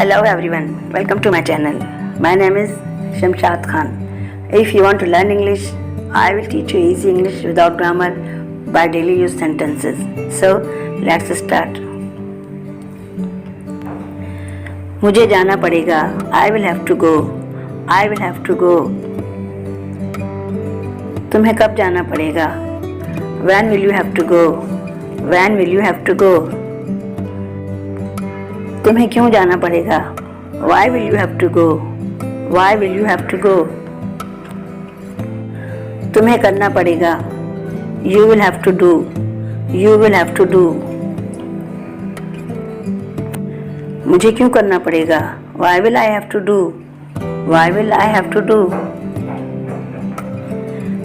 Hello everyone, welcome to my channel. My name is Shamshad Khan. If you want to learn English, I will teach you easy English without grammar by daily use sentences. So, let's start. मुझे जाना पड़ेगा. I will have to go. I will have to go. तुम्हें कब जाना पड़ेगा? When will you have to go? When will you have to go? तुम्हें क्यों जाना पड़ेगा? Why will you have to go? Why will you have to go? तुम्हें करना पड़ेगा. You will have to do. You will have to do. मुझे क्यों करना पड़ेगा? Why will I have to do? Why will I have to do?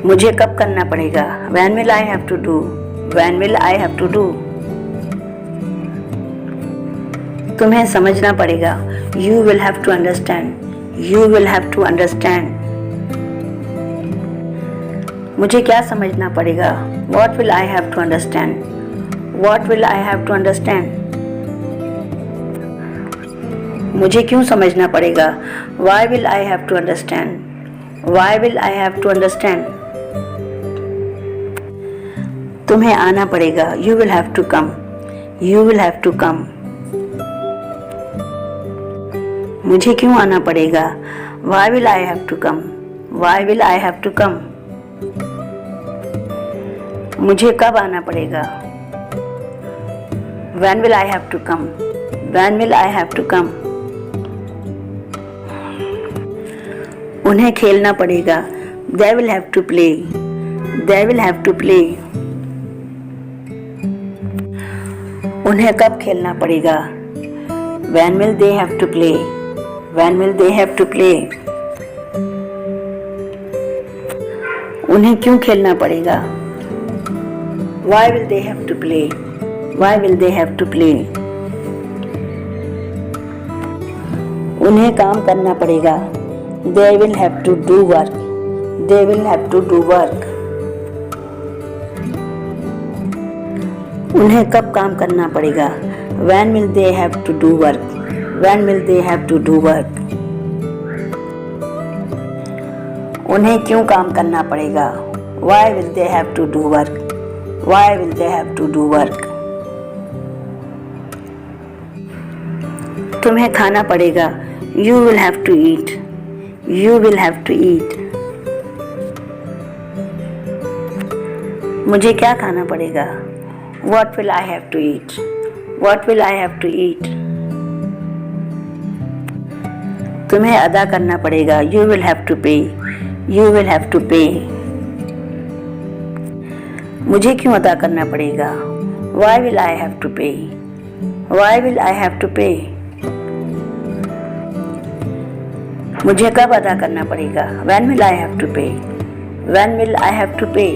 मुझे कब करना पड़ेगा? When will I have to do? When will I have to do? तुम्हें समझना पड़ेगा. You will have to understand. You will have to understand. मुझे क्या समझना पड़ेगा? What will I have to understand? What will I have to understand? मुझे क्यों समझना पड़ेगा? Why will I have to understand? Why will I have to understand? तुम्हें आना पड़ेगा. You will have to come. You will have to come. मुझे क्यों आना पड़ेगा? Why will I have to come? Why will I have to come? मुझे कब आना पड़ेगा? When will I have to come? When will I have to come? उन्हें खेलना पड़ेगा. They will have to play. They will have to play. उन्हें कब खेलना पड़ेगा? When will they have to play? When will they have to play? उन्हें क्यों खेलना पड़ेगा? Why will they have to play? Why will they have to play? उन्हें काम करना पड़ेगा. They will have to do work. They will have to do work. उन्हें कब काम करना पड़ेगा? When will they have to do work? When will they have to do work? उन्हें क्यों काम करना पड़ेगा? Why will they have to do work? Why will they have to do work? तुम्हें खाना पड़ेगा. You will have to eat. You will have to eat. मुझे क्या खाना पड़ेगा? What will I have to eat? What will I have to eat? तुम्हें अदा करना पड़ेगा. You will have to pay. You will have to pay. मुझे क्यों अदा करना पड़ेगा? Why will I have to pay? Why will I have to pay? मुझे कब अदा करना पड़ेगा? When will I have to pay? When will I have to pay?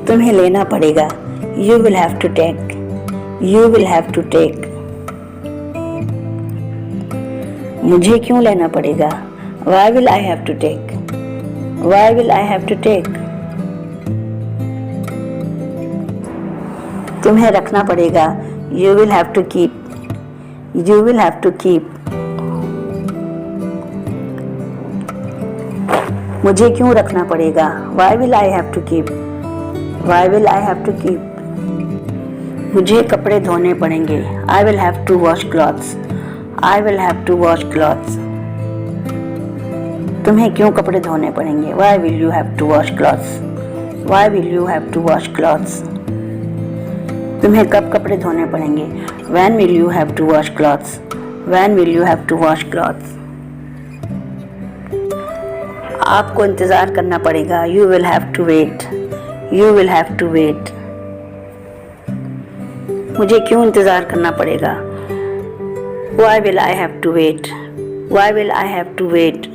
तुम्हें लेना पड़ेगा. You will have to take. You will have to take. मुझे क्यों लेना पड़ेगा? Why will I have to take? Why will I have to take? तुम्हें रखना पड़ेगा. You will have to keep. You will have to keep. मुझे क्यों रखना पड़ेगा? Why will I have to keep? Why will I have to keep? मुझे कपड़े धोने पड़ेंगे. I will have to wash clothes. I will have to wash clothes. तुम्हें क्यों कपड़े धोने पड़ेंगे? Why will you have to wash clothes? Why will you have to wash clothes? तुम्हें कब कपड़े धोने पड़ेंगे? When will you have to wash clothes? When will you have to wash clothes? आपको इंतज़ार करना पड़ेगा. You will have to wait. You will have to wait. मुझे क्यों इंतज़ार करना पड़ेगा? Why will I have to wait? Why will I have to wait?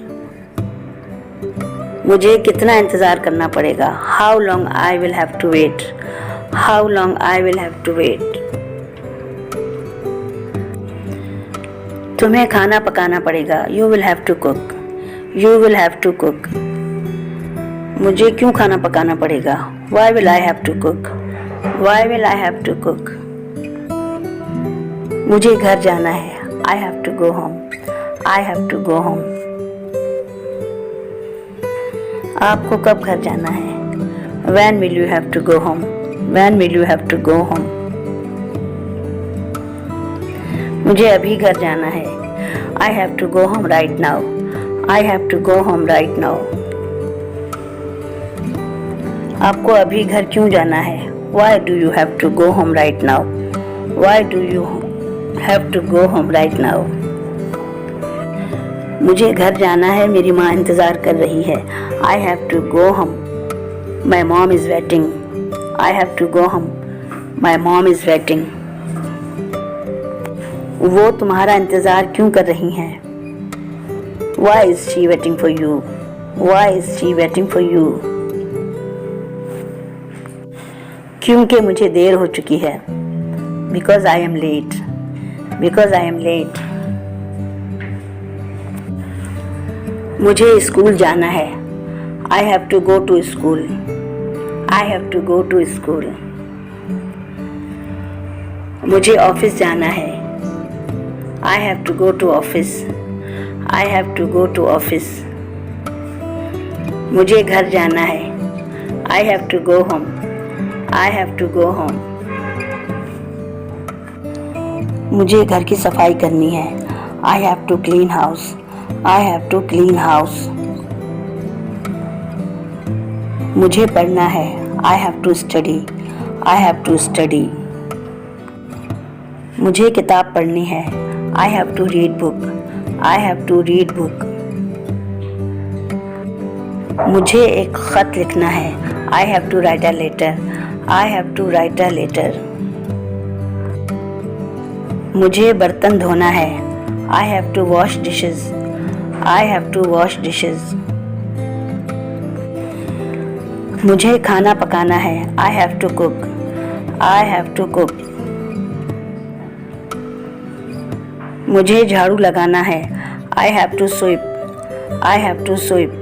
मुझे कितना इंतज़ार करना पड़ेगा? How long I will have to wait? How long I will have to wait? तुम्हें खाना पकाना पड़ेगा. You will have to cook. You will have to cook. मुझे क्यों खाना पकाना पड़ेगा? Why will I have to cook? Why will I have to cook? मुझे घर जाना है. I have to go home. I have to go home. आपको कब घर जाना है? When will you have to go home? When will you have to go home? मुझे अभी घर जाना है. I have to go home right now. I have to go home right now. आपको अभी घर क्यों जाना है? Why do you have to go home right now? Why do you have to go home right now? मुझे घर जाना है, मेरी माँ इंतज़ार कर रही है. I have to go home. My mom is waiting. I have to go home. My mom is waiting. वो तुम्हारा इंतज़ार क्यों कर रही हैं? Why is she waiting for you? Why is she waiting for you? क्योंकि मुझे देर हो चुकी है. Because I am late. Because I am late. मुझे स्कूल जाना है. I have to go to school. I have to go to school. मुझे office जाना है. I have to go to office. I have to go to office. मुझे घर जाना है. I have to go home. I have to go home. मुझे घर की सफाई करनी है. I have to clean house. I have to clean house. मुझे पढ़ना है. I have to study. I have to study. मुझे किताब पढ़नी है. I have to read book. I have to read book. मुझे एक खत लिखना है. I have to write a letter. I have to write a letter. मुझे बर्तन धोना है. I have to wash dishes. I have to wash dishes. मुझे खाना पकाना है. I have to cook. I have to cook. मुझे झाड़ू लगाना है. I have to sweep. I have to sweep.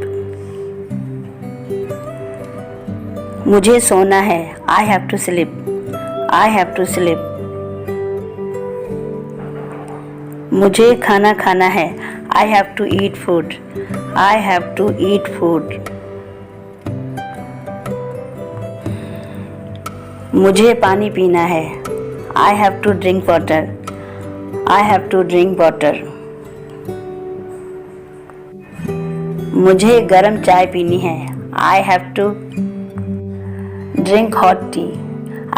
मुझे सोना है. I have to sleep. I have to sleep. मुझे खाना खाना है. I have to eat food. I have to eat food. मुझे पानी पीना है. I have to drink water. I have to drink water. मुझे गर्म चाय पीनी है. I have to drink hot tea.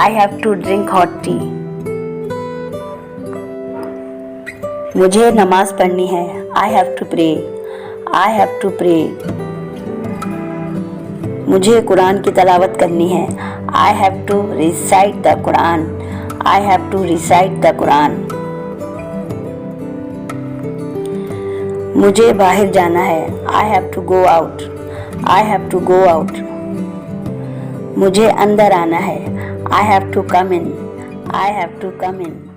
I have to drink hot tea. मुझे नमाज पढ़नी है. I have to pray. I have to pray. मुझे कुरान की तलावत करनी है. I have to recite the Quran. I have to recite the Quran. मुझे बाहर जाना है. I have to go out. I have to go out. मुझे अंदर आना है. I have to come in. I have to come in.